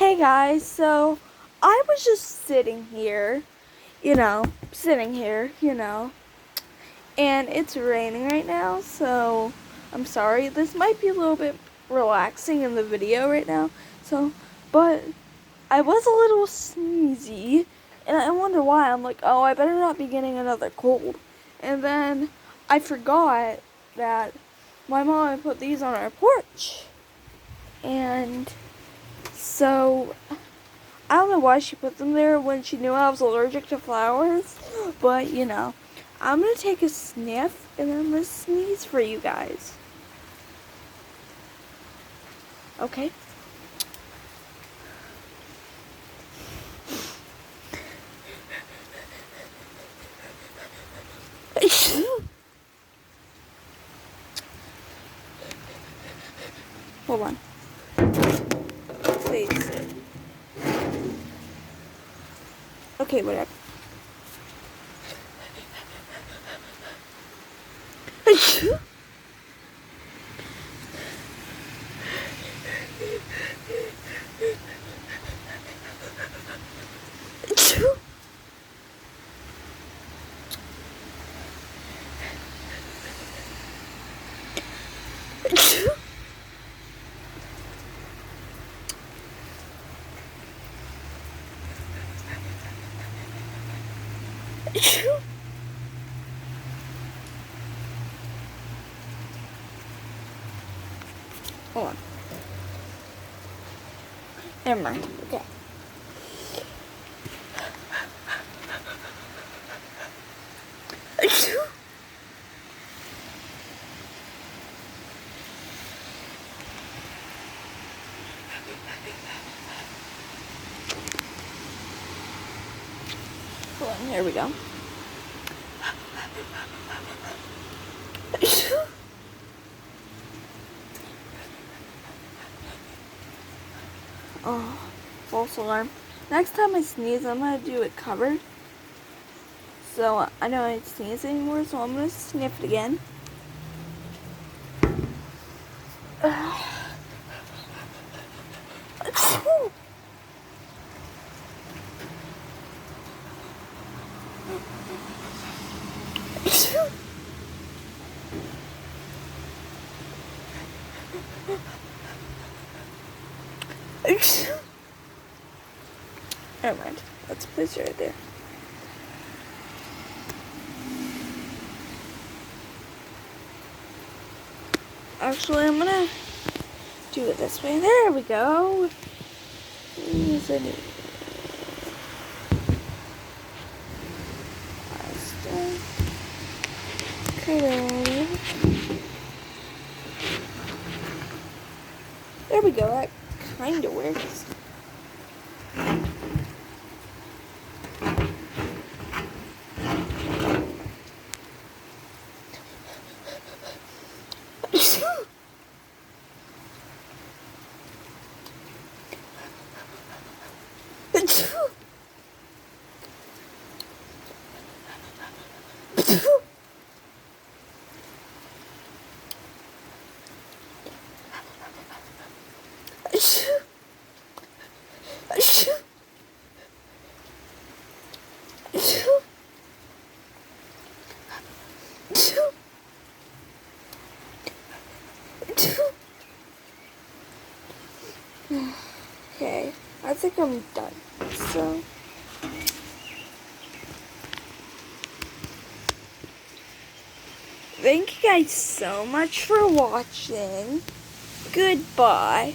Hey guys, so I was just sitting here, and it's raining right now, so I'm sorry. This might be a little bit relaxing in the video right now, but I was a little sneezy, and I wonder why. I'm like, oh, I better not be getting another cold. And then I forgot that my mom put these on our porch, and so I don't know why she put them there when she knew I was allergic to flowers, but I'm gonna take a sniff and then I'm gonna sneeze for you guys. Okay? Hold on. Please. Okay, whatever. Hold on. Never mind. Okay. Hold on, here we go. Oh, false alarm. Next time I sneeze, I'm gonna do it covered. So I know I don't sneeze anymore, so I'm gonna sniff it again. Never mind. Let's place it right there. Actually, I'm gonna do it this way. There we go. There we go. That kind of works. Okay, I think I'm done. So, thank you guys so much for watching. Goodbye.